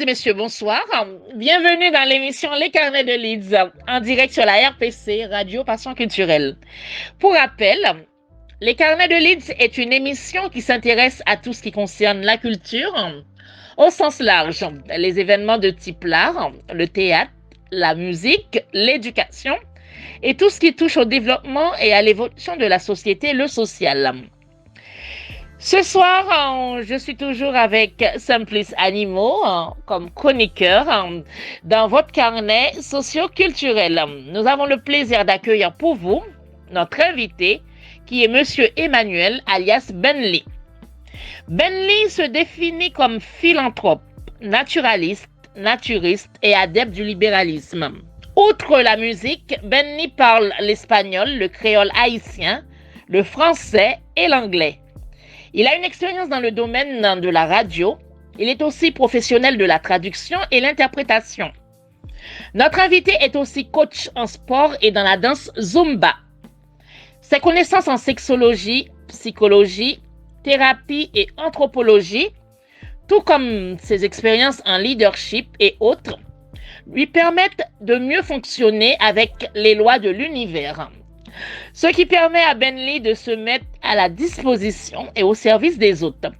messieurs, bonsoir. Bienvenue dans l'émission Les Carnets de Leeds, en direct sur la RPC, Radio Passion Culturelle. Pour rappel, Les Carnets de Leeds est une émission qui s'intéresse à tout ce qui concerne la culture, au sens large, les événements de type l'art, le théâtre, la musique, l'éducation et tout ce qui touche au développement et à l'évolution de la société, le social. Ce soir, je suis toujours avec Simplice Animaux comme chroniqueur dans votre carnet socio-culturel. Nous avons le plaisir d'accueillir pour vous notre invité qui est Monsieur Emmanuel alias Benly. Benly se définit comme philanthrope, naturaliste, naturiste et adepte du libéralisme. Outre la musique, Benly parle l'espagnol, le créole haïtien, le français et l'anglais. Il a une expérience dans le domaine de la radio. Il est aussi professionnel de la traduction et l'interprétation. Notre invité est aussi coach en sport et dans la danse Zumba. Ses connaissances en sexologie, psychologie, thérapie et anthropologie, tout comme ses expériences en leadership et autres, lui permettent de mieux fonctionner avec les lois de l'univers. Ce qui permet à Benly de se mettre à la disposition et au service des autres.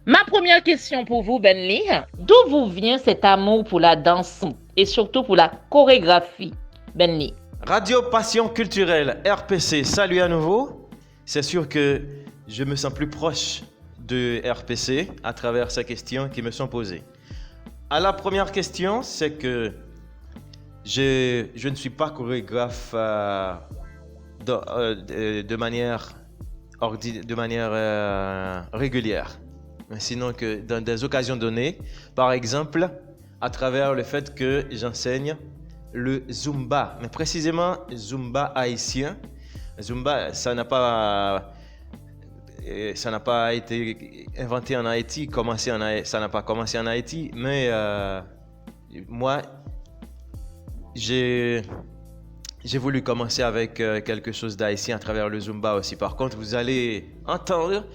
Ma première question pour vous, Benly, d'où vous vient cet amour pour la danse et surtout pour la chorégraphie, Benly? Radio Passion Culturelle, RPC, salut à nouveau. C'est sûr que je me sens plus proche de RPC à travers ces questions qui me sont posées. À la première question, c'est que je ne suis pas chorégraphe de manière régulière. Sinon que dans des occasions données, par exemple, à travers le fait que j'enseigne le Zumba, mais précisément Zumba haïtien. Zumba, ça n'a pas été inventé en Haïti, ça n'a pas commencé en Haïti, mais moi, j'ai voulu commencer avec quelque chose d'haïtien à travers le Zumba aussi. Par contre, vous allez entendre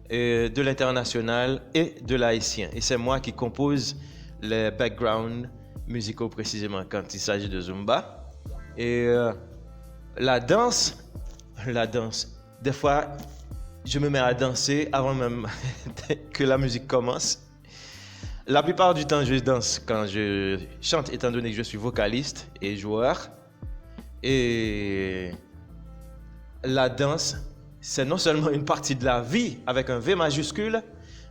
de l'international et de l'haïtien. Et c'est moi qui compose les backgrounds musicaux précisément quand il s'agit de Zumba. Et la danse, des fois, je me mets à danser avant même que la musique commence. La plupart du temps, je danse quand je chante, étant donné que je suis vocaliste et joueur. Et la danse, c'est non seulement une partie de la vie avec un V majuscule,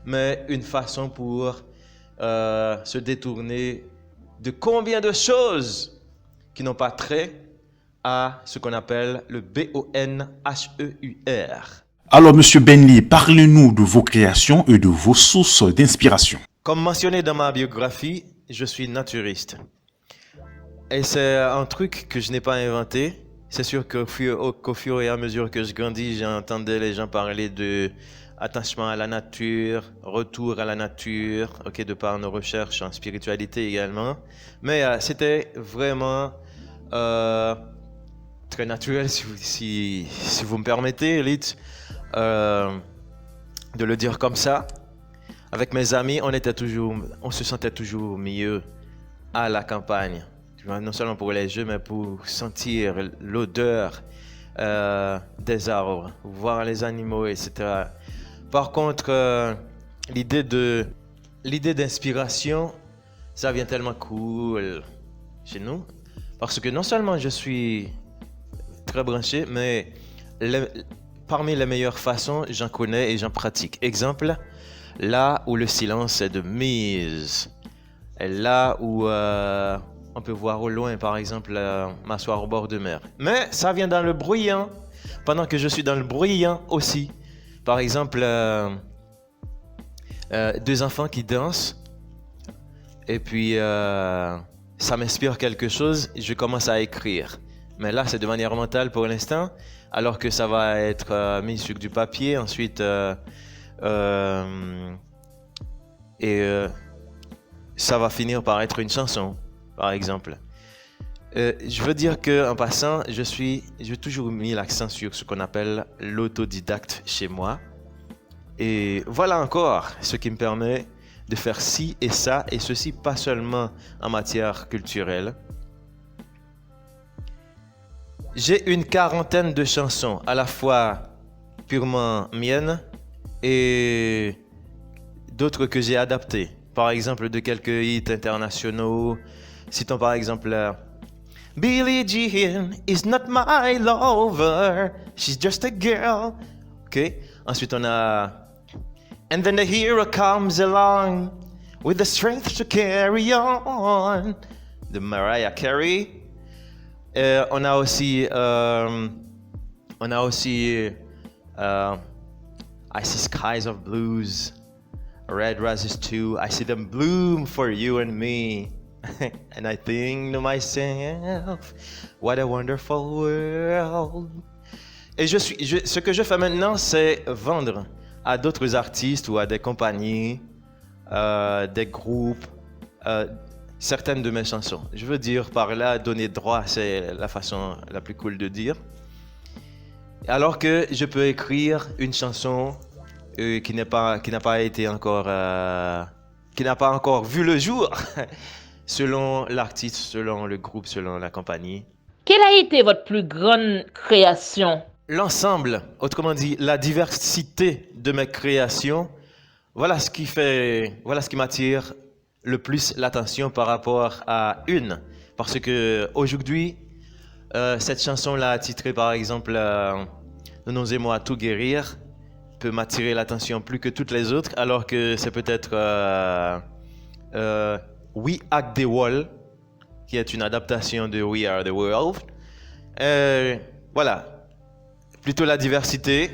mais une façon pour se détourner de combien de choses qui n'ont pas trait à ce qu'on appelle le BONHEUR. Alors, Monsieur Benly, parlez-nous de vos créations et de vos sources d'inspiration. Comme mentionné dans ma biographie, je suis naturiste. Et c'est un truc que je n'ai pas inventé. C'est sûr qu'au fur et à mesure que je grandis, j'entendais les gens parler de attachement à la nature, retour à la nature, de par nos recherches en spiritualité également. Mais c'était vraiment très naturel, si vous me permettez, Elite, de le dire comme ça. Avec mes amis, on se sentait toujours mieux à la campagne. Non seulement pour les jeux, mais pour sentir l'odeur des arbres, voir les animaux, etc. Par contre, l'idée d'inspiration, ça vient tellement cool chez nous. Parce que non seulement je suis très branché, mais parmi les meilleures façons, j'en connais et j'en pratique. Exemple, là où le silence est de mise. Et là où on peut voir au loin, par exemple, m'asseoir au bord de mer. Mais ça vient dans le bruyant, pendant que je suis dans le bruyant aussi. Par exemple, deux enfants qui dansent, et puis ça m'inspire quelque chose, et je commence à écrire. Mais là, c'est de manière mentale pour l'instant, alors que ça va être mis sur du papier, ensuite... ça va finir par être une chanson, par exemple. Je veux dire qu'en passant, j'ai toujours mis l'accent sur ce qu'on appelle l'autodidacte chez moi. Et voilà encore ce qui me permet de faire ci et ça, et ceci pas seulement en matière culturelle. J'ai une quarantaine de chansons, à la fois purement miennes et d'autres que j'ai adaptées. Par exemple, de quelques hits internationaux. Citons par exemple Billie Jean is not my lover, she's just a girl. Ok. Ensuite, on a And then the hero comes along with the strength to carry on, de Mariah Carey. On a aussi I See Skies of Blues, Red Roses too, I See Them Bloom for You and Me. And I think to myself, what a wonderful world. Et ce que je fais maintenant, c'est vendre à d'autres artistes ou à des compagnies, des groupes, certaines de mes chansons. Je veux dire par là, donner droit, c'est la façon la plus cool de dire. Alors que je peux écrire une chanson qui n'a pas été encore, qui n'a pas encore vu le jour, selon l'artiste, selon le groupe, selon la compagnie. Quelle a été votre plus grande création? L'ensemble, autrement dit, la diversité de mes créations, voilà ce qui m'attire le plus l'attention par rapport à une. Parce que aujourd'hui, cette chanson-là, titrée par exemple Nous aimons à tout guérir, peut m'attirer l'attention plus que toutes les autres, alors que c'est peut-être We Hack the Wall, qui est une adaptation de We Are the World. Voilà. Plutôt la diversité,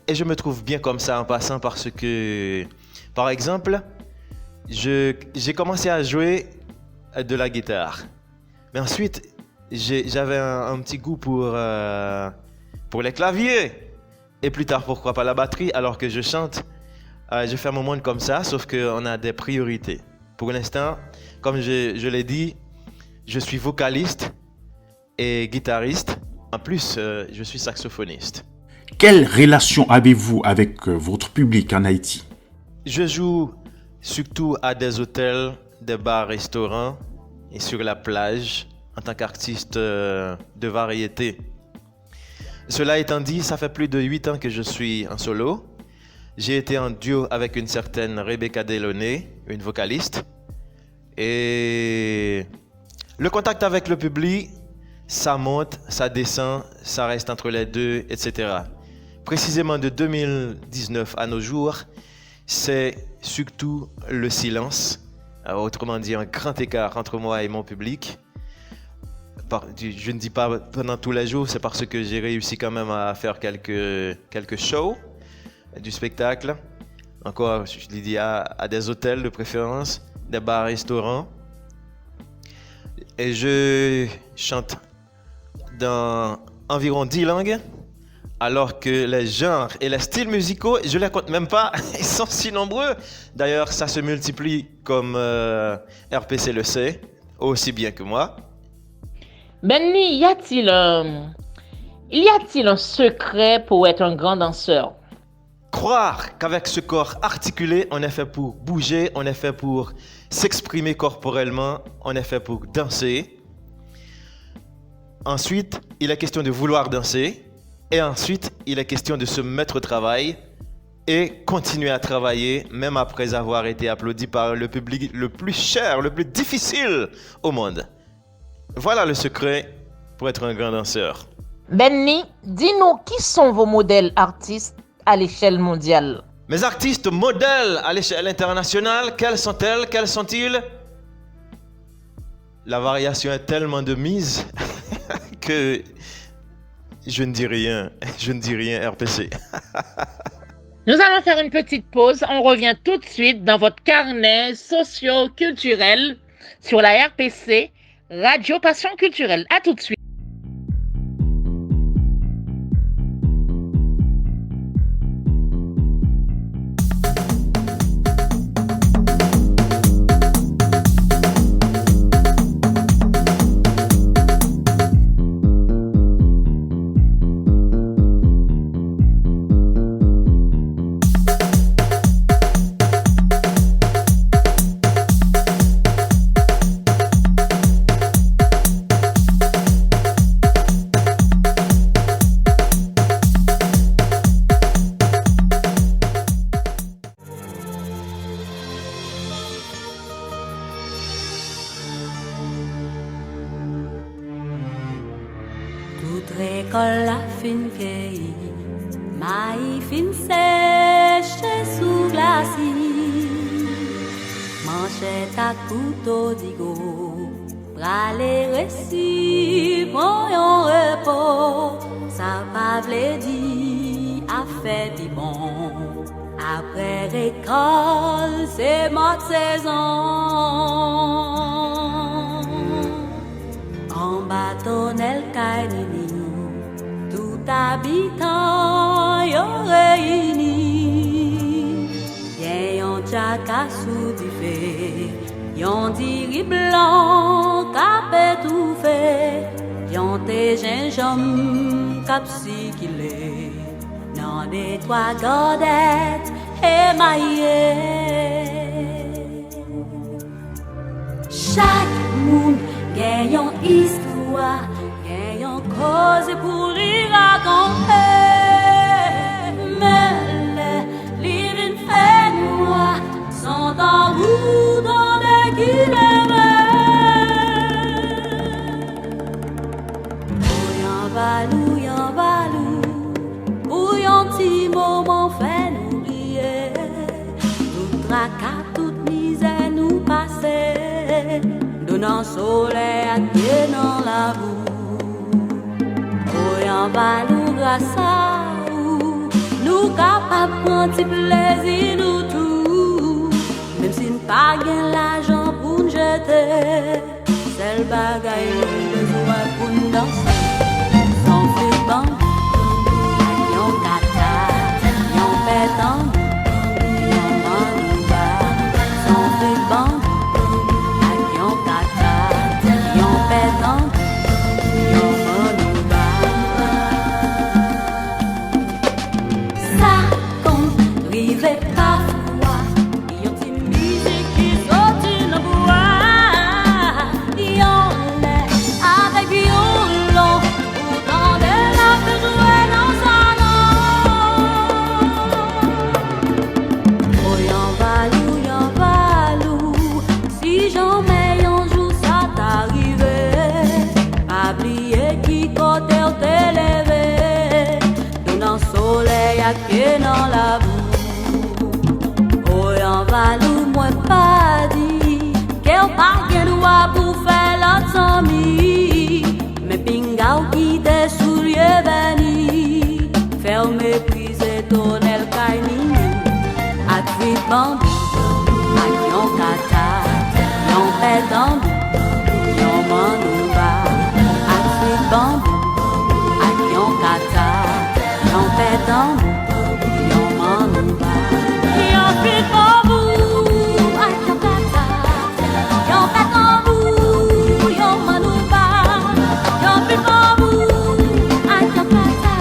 et je me trouve bien comme ça en passant parce que, par exemple, j'ai commencé à jouer de la guitare, mais ensuite j'avais un petit goût pour les claviers, et plus tard pourquoi pas la batterie, alors que je chante. Je fais mon monde comme ça, sauf qu'on a des priorités. Pour l'instant, comme je l'ai dit, je suis vocaliste et guitariste. En plus, je suis saxophoniste. Quelle relation avez-vous avec votre public en Haïti? Je joue surtout à des hôtels, des bars, restaurants et sur la plage en tant qu'artiste de variété. Cela étant dit, ça fait plus de 8 ans que je suis en solo. J'ai été en duo avec une certaine Rebecca Delaunay, une vocaliste. Et le contact avec le public, ça monte, ça descend, ça reste entre les deux, etc. Précisément de 2019 à nos jours, c'est surtout le silence, autrement dit un grand écart entre moi et mon public. Je ne dis pas pendant tous les jours, c'est parce que j'ai réussi quand même à faire quelques shows, du spectacle. Encore, je l'ai dit, à des hôtels de préférence, des bars, restaurants. Et je chante dans environ 10 langues, alors que les genres et les styles musicaux, je ne les compte même pas, ils sont si nombreux. D'ailleurs, ça se multiplie comme RPC le sait, aussi bien que moi. Benny, y a-t-il un secret pour être un grand danseur? Croire qu'avec ce corps articulé, on est fait pour bouger, on est fait pour s'exprimer corporellement, on est fait pour danser. Ensuite, il est question de vouloir danser. Et ensuite, il est question de se mettre au travail et continuer à travailler, même après avoir été applaudi par le public le plus cher, le plus difficile au monde. Voilà le secret pour être un grand danseur. Benny, dis-nous qui sont vos modèles artistes à l'échelle mondiale? Mes artistes modèles à l'échelle internationale, quelles sont-elles? Quels sont-ils? La variation est tellement de mise que je ne dis rien. Je ne dis rien, RPC. Nous allons faire une petite pause. On revient tout de suite dans votre carnet socio-culturel sur la RPC, Radio Passion Culturelle. À tout de suite. met à couteau digo, prale récit, prend un repos, ça va vle di, a fait du bon. Après récolte, c'est ma saison. En bâtonnel Kainini, tout habitant yo réuni. Yon tchaka sous du feu, yon diri blanc cap étouffé, yon te gingembre cap sikile, nan des trois godettes émaillées. Chaque monde gagne yon histoire, gagne yon cause pour lui raconter. Mais les livres fait noir sont en roue dans des kilomètres. Yon balou, pour yon petit moment fait nous oublier. Tout tracas, toute misère nous passer, donnant soleil à pied dans la boue. Yon balou grâce à vous, nous capables de prendre petit plaisir nous tout. Même si nous pas gain l'argent pour nous jeter, c'est le bagaille nous besoin pour nous danser. Son flûte bambou, yon kata, yon pétanque, yon manouba. Son flûte bambou, yon kata, yon pétanque, yon manouba. Ça compte, rive parfois, yon ti musique qui sorti dans bois. Yon lait avec violon, pourtant de la fait jouer dans sa langue. Oh yon balou, si j'en mets un jour ça t'arrive, pas oublier qui côté ou t'es levé, donnant soleil à pied dans la boue. Oh yon balou, moi pas dit, qu'elle pas qu'elle doit pour faire l'autre sami, mais pinga ou qui des souliers bénis, faire mépriser ton el kainini, à tweet bambou, à yon kata, yon pétanque, yon manouba, à tweet bambou, à yon kata, yon pétanque, yon manouba, yon tweet bambou, à yon kata, yon pétanque, yon manouba, yon tweet bambou, à yon kata,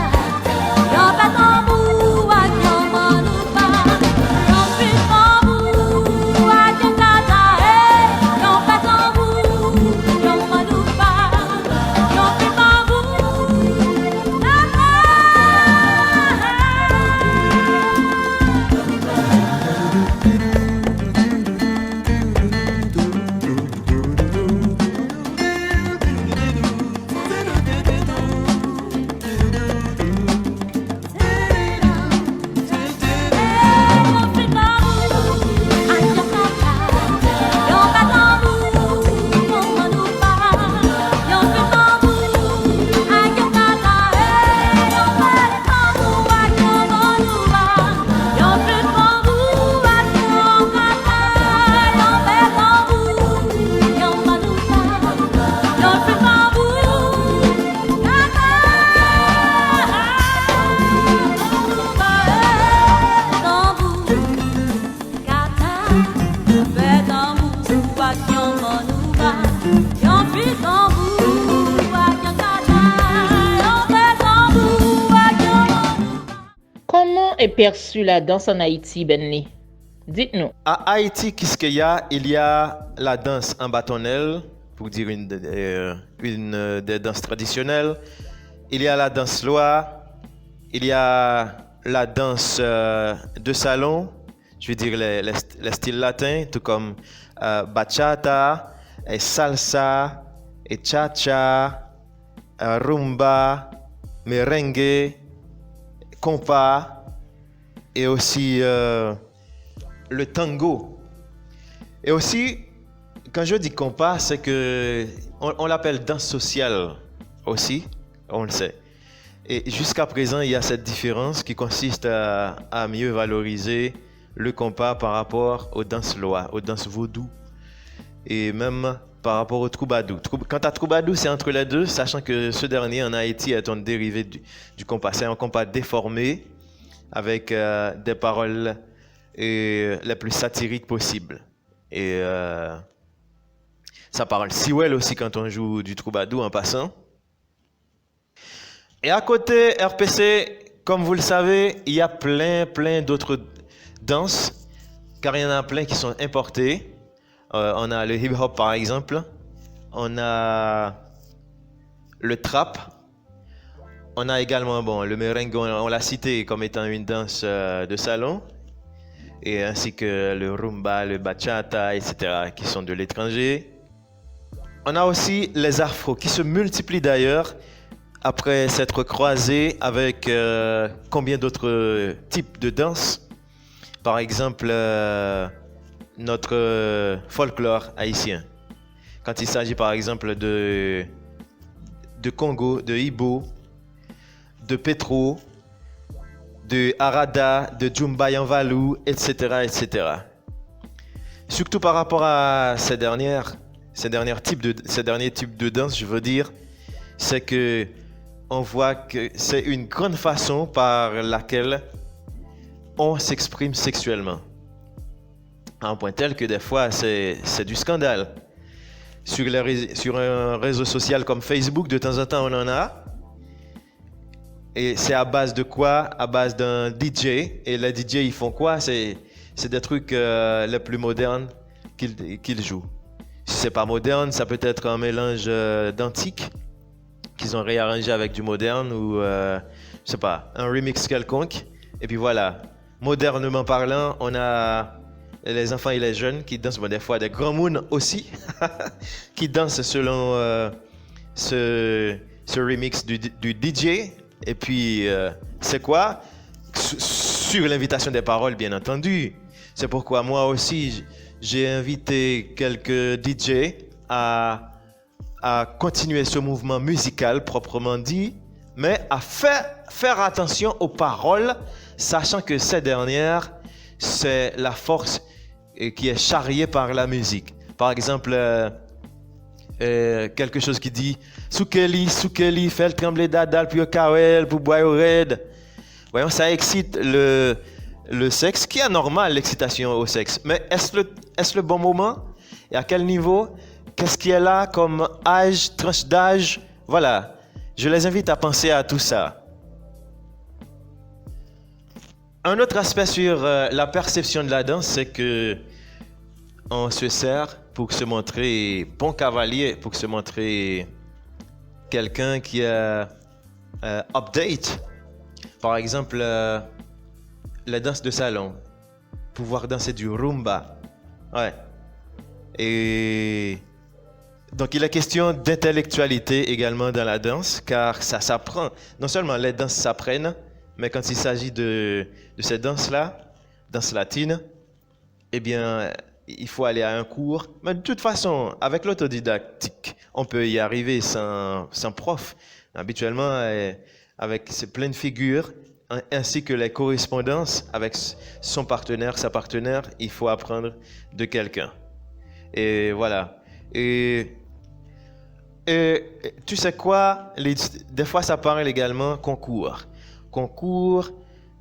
yon pétanque, à yon manouba, yon tweet bambou, à yon kata, yon pétanque, yon manouba, yon tweet bambou. Comment est perçue la danse en Haïti, Benny? Dites-nous. À Haïti, qu'est-ce qu'il y a? Il y a la danse en bâtonnelle, pour dire une des danses traditionnelles. Il y a la danse loa. Il y a la danse de salon, je veux dire les styles latins, tout comme bachata, et salsa, et cha-cha, rumba, merengue, compas, et aussi le tango. Et aussi, quand je dis compas, c'est que on l'appelle danse sociale aussi, on le sait. Et jusqu'à présent, il y a cette différence qui consiste à mieux valoriser le compas par rapport aux danses loa, aux danses vaudou, et même par rapport au troubadou. Quant à troubadou, c'est entre les deux, sachant que ce dernier en Haïti est un dérivé du compas. C'est un compas déformé avec des paroles les plus satiriques possibles. Et ça parle si well aussi quand on joue du troubadou en passant. Et à côté RPC, comme vous le savez, il y a plein d'autres danses, car il y en a plein qui sont importées. On a le hip-hop par exemple, on a le trap, on a également le merengue, on l'a cité comme étant une danse de salon, et ainsi que le rumba, le bachata, etc., qui sont de l'étranger. On a aussi les afros qui se multiplient d'ailleurs après s'être croisés avec combien d'autres types de danses. Par exemple, notre folklore haïtien. Quand il s'agit par exemple de Congo, de Ibo, de Petro, de Arada, de Djumbayanvalou, etc., etc. Surtout par rapport à ces derniers types de danse, je veux dire, c'est que on voit que c'est une grande façon par laquelle on s'exprime sexuellement. À un point tel que des fois, c'est du scandale. Sur un réseau social comme Facebook, de temps en temps, on en a. Et c'est à base de quoi? À base d'un DJ. Et les DJ, ils font quoi? C'est des trucs les plus modernes qu'ils jouent. Si c'est pas moderne, ça peut être un mélange d'antique qu'ils ont réarrangé avec du moderne ou, je sais pas, un remix quelconque. Et puis voilà, modernement parlant, on a les enfants et les jeunes qui dansent, des fois des grands moons aussi, qui dansent selon ce remix du DJ. Et puis, c'est quoi? Sur l'invitation des paroles, bien entendu. C'est pourquoi moi aussi, j'ai invité quelques DJ à continuer ce mouvement musical proprement dit, mais à faire attention aux paroles, sachant que ces dernières, c'est la force qui est charriée par la musique. Par exemple, quelque chose qui dit « Soukeli, fait le trembler d'adal, puis au kawel, pour boire au red ». Voyons, ça excite le sexe, qui est normal, l'excitation au sexe. Mais est-ce le bon moment? Et à quel niveau? Qu'est-ce qui est là comme âge, tranche d'âge? Voilà, je les invite à penser à tout ça. Un autre aspect sur la perception de la danse, c'est que on se sert pour se montrer bon cavalier, pour se montrer quelqu'un qui est update. Par exemple, la danse de salon, pouvoir danser du rumba. Ouais. Et donc il est question d'intellectualité également dans la danse, car ça s'apprend. Non seulement les danses s'apprennent, mais quand il s'agit de ces danses-là, danses latines, eh bien, il faut aller à un cours. Mais de toute façon, avec l'autodidactique, on peut y arriver sans prof. Habituellement, avec ses pleines figures, ainsi que les correspondances avec son partenaire, sa partenaire, il faut apprendre de quelqu'un. Et voilà. Et tu sais quoi? Des fois, ça parle également concours. Concours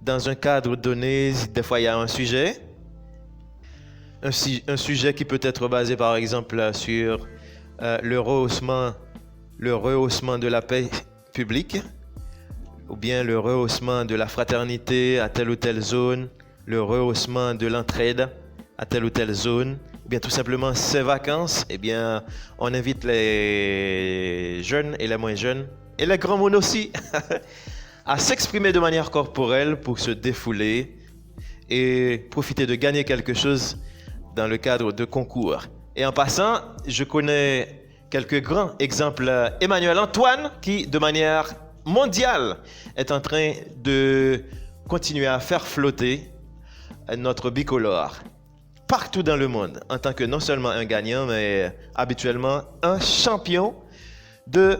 dans un cadre donné, des fois, il y a un sujet. Un sujet qui peut être basé, par exemple, sur le rehaussement de la paix publique, ou bien le rehaussement de la fraternité à telle ou telle zone, le rehaussement de l'entraide à telle ou telle zone, ou bien tout simplement ces vacances, eh bien, on invite les jeunes et les moins jeunes, et les grands monde aussi, à s'exprimer de manière corporelle pour se défouler et profiter de gagner quelque chose dans le cadre de concours. Et en passant, je connais quelques grands exemples. Emmanuel Antoine, qui de manière mondiale est en train de continuer à faire flotter notre bicolore. partout dans le monde en tant que non seulement un gagnant, mais habituellement un champion de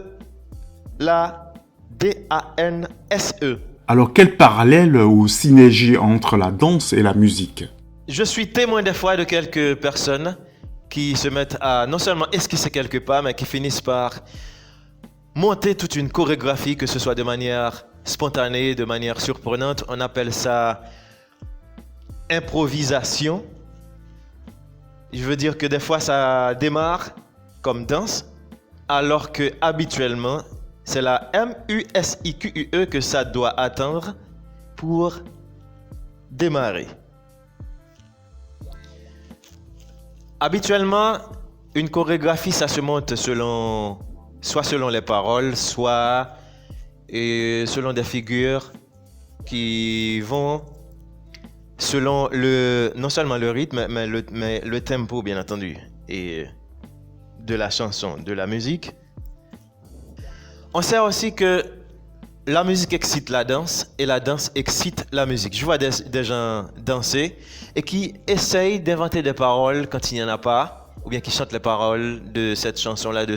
la DANSE. Alors, quel parallèle ou synergie entre la danse et la musique? Je suis témoin des fois de quelques personnes qui se mettent à non seulement esquisser quelques pas, mais qui finissent par monter toute une chorégraphie, que ce soit de manière spontanée, de manière surprenante. On appelle ça improvisation. Je veux dire que des fois ça démarre comme danse, alors que habituellement c'est la MUSIQUE que ça doit attendre pour démarrer. Habituellement, une chorégraphie, ça se monte soit selon les paroles, soit selon des figures qui vont selon non seulement le rythme, mais le tempo, bien entendu, et de la chanson, de la musique. On sait aussi que la musique excite la danse et la danse excite la musique. Je vois des gens danser et qui essayent d'inventer des paroles quand il n'y en a pas, ou bien qui chantent les paroles de cette chanson-là, de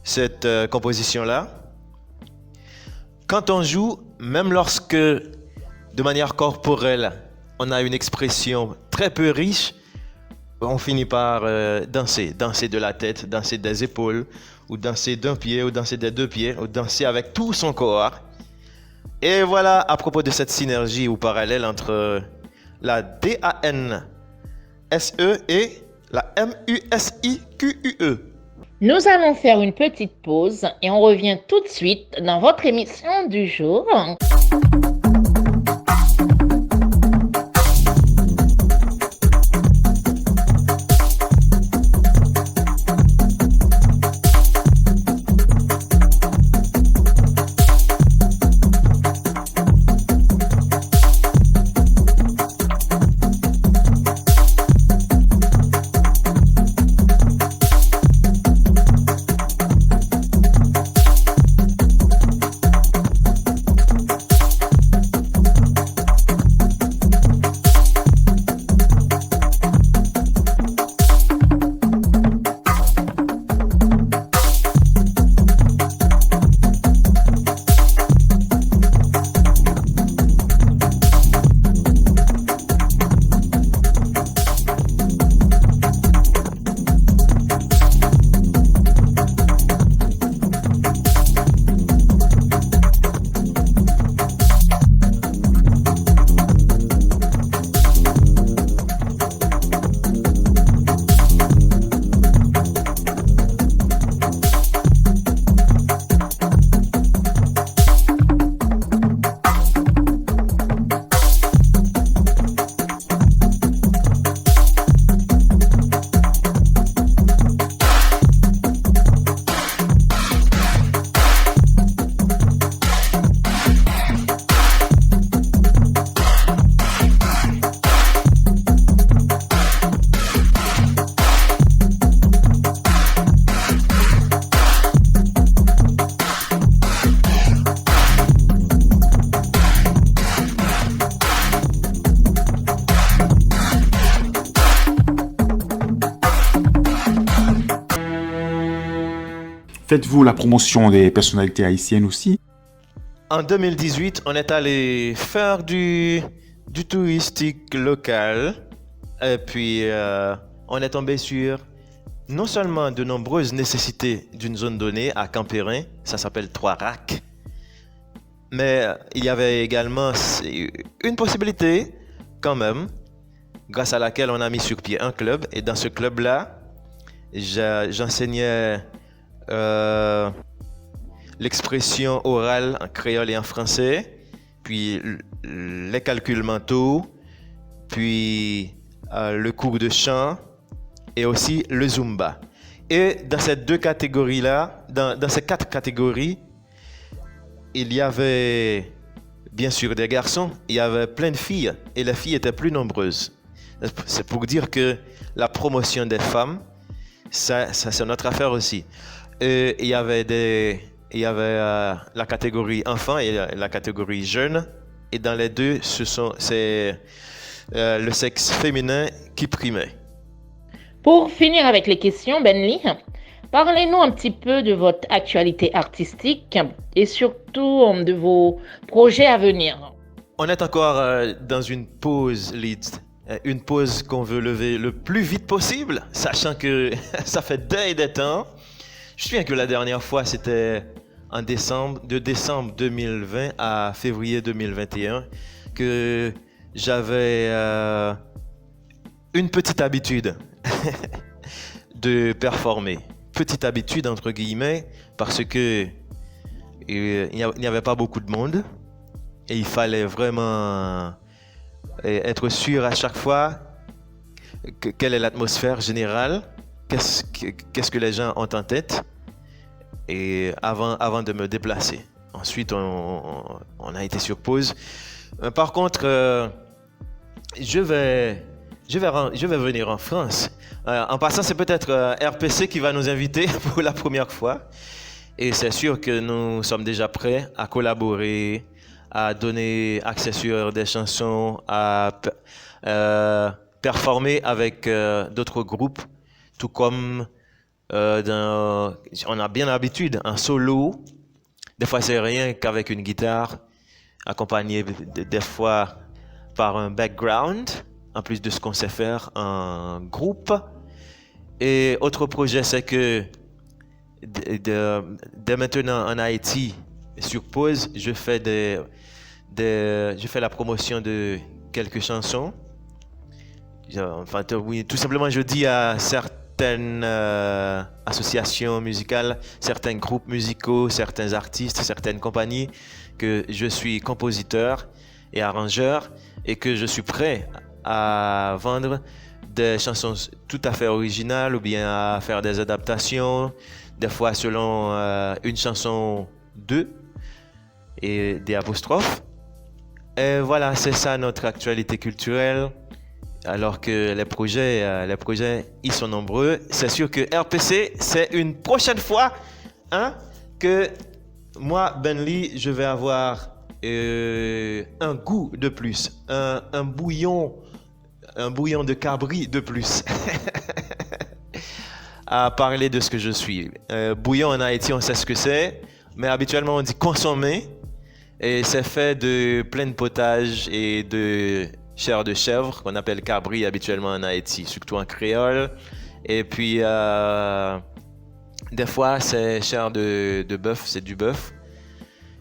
cette composition-là. Quand on joue, même lorsque, de manière corporelle, on a une expression très peu riche, on finit par danser de la tête, danser des épaules, ou danser d'un pied, ou danser des deux pieds, ou danser avec tout son corps. Et voilà, à propos de cette synergie ou parallèle entre la DANSE et la MUSIQUE. Nous allons faire une petite pause et on revient tout de suite dans votre émission du jour. Faites-vous la promotion des personnalités haïtiennes aussi? En 2018, on est allé faire du touristique local. Et puis, on est tombé sur non seulement de nombreuses nécessités d'une zone donnée à Campérin, ça s'appelle Trois-Racs, mais il y avait également une possibilité, quand même, grâce à laquelle on a mis sur pied un club. Et dans ce club-là, j'enseignais l'expression orale en créole et en français, puis les calculs mentaux, puis le cours de chant et aussi le Zumba. Et dans ces deux catégories-là, dans ces quatre catégories, il y avait bien sûr des garçons, il y avait plein de filles et les filles étaient plus nombreuses. C'est pour dire que la promotion des femmes, ça c'est notre affaire aussi. Et il y avait la catégorie enfants et la catégorie jeunes. Et dans les deux, le sexe féminin qui primait. Pour finir avec les questions, Benly, parlez-nous un petit peu de votre actualité artistique et surtout de vos projets à venir. On est encore dans une pause, Leeds. Une pause qu'on veut lever le plus vite possible, sachant que ça fait des temps. Je me souviens que la dernière fois, c'était de décembre 2020 à février 2021, que j'avais une petite habitude de performer. Petite habitude entre guillemets, parce que il n'y avait pas beaucoup de monde et il fallait vraiment être sûr à chaque fois quelle est l'atmosphère générale, qu'est-ce que les gens ont en tête, et avant de me déplacer. Ensuite, on a été sur pause. Par contre, je vais venir en France. En passant, c'est peut-être RPC qui va nous inviter pour la première fois. Et c'est sûr que nous sommes déjà prêts à collaborer, à donner accès sur des chansons, à performer avec d'autres groupes, tout comme on a bien l'habitude en solo. Des fois, c'est rien qu'avec une guitare, accompagné des fois par un background, en plus de ce qu'on sait faire en groupe. Et autre projet, c'est que dès maintenant en Haïti, sur pause, je fais la promotion de quelques chansons. Enfin, oui, tout simplement, je dis à certaines associations musicales, certains groupes musicaux, certains artistes, certaines compagnies que je suis compositeur et arrangeur et que je suis prêt à vendre des chansons tout à fait originales ou bien à faire des adaptations, des fois selon une chanson 2 et des apostrophes. Et voilà, c'est ça notre actualité culturelle. Alors que les projets, ils sont nombreux. C'est sûr que RPC, c'est une prochaine fois que moi, Benly, je vais avoir un goût de plus, un bouillon de cabri de plus à parler de ce que je suis. Bouillon en Haïti, on sait ce que c'est, mais habituellement on dit consommer, et c'est fait de plein de potage et de chair de chèvre qu'on appelle cabri habituellement en Haïti, surtout en créole. Et puis des fois c'est chair de bœuf, c'est du bœuf.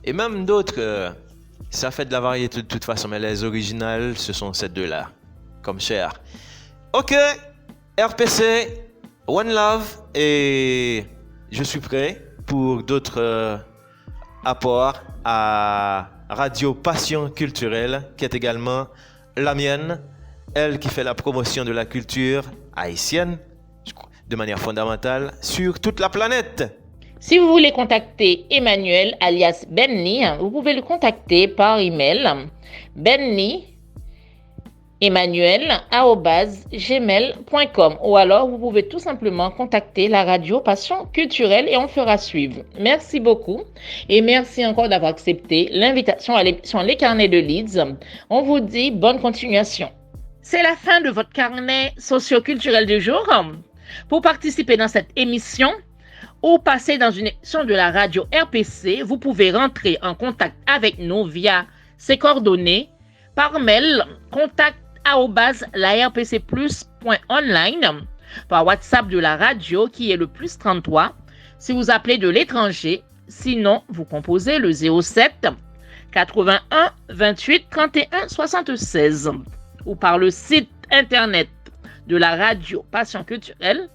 Et même d'autres, ça fait de la variété de toute façon, mais les originales, ce sont ces deux-là, comme chair. Ok, RPC, One Love, et je suis prêt pour d'autres apports à Radio Passion Culturelle, qui est également la mienne, elle qui fait la promotion de la culture haïtienne de manière fondamentale sur toute la planète. Si vous voulez contacter Emmanuel alias Benly, vous pouvez le contacter par email benly@gmail.com ou alors vous pouvez tout simplement contacter la radio Passion Culturelle et on fera suivre. Merci beaucoup et merci encore d'avoir accepté l'invitation à l'émission Les Carnets de Leeds. On vous dit bonne continuation. C'est la fin de votre carnet socio-culturel du jour. Pour participer dans cette émission ou passer dans une émission de la radio RPC, vous pouvez rentrer en contact avec nous via ces coordonnées par mail contact@larpcplus.online, par WhatsApp de la radio qui est le +33 si vous appelez de l'étranger. Sinon, vous composez le 07 81 28 31 76 ou par le site internet de la radio Passion Culturelle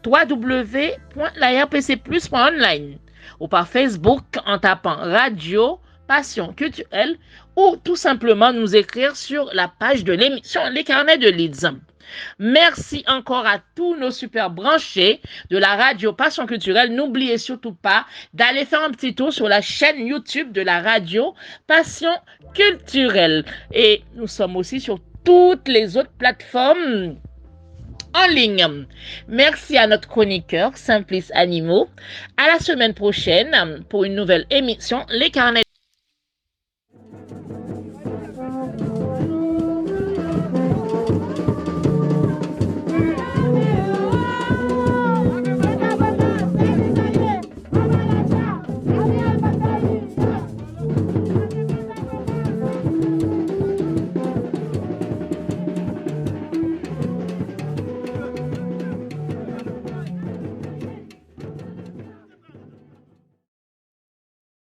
www.larpcplus.online ou par Facebook en tapant Radio Passion Culturelle ou tout simplement nous écrire sur la page de l'émission Les Carnets de Leeds. Merci encore à tous nos super branchés de la radio Passion Culturelle. N'oubliez surtout pas d'aller faire un petit tour sur la chaîne YouTube de la radio Passion Culturelle. Et nous sommes aussi sur toutes les autres plateformes en ligne. Merci à notre chroniqueur Simplice Animaux. À la semaine prochaine pour une nouvelle émission Les Carnets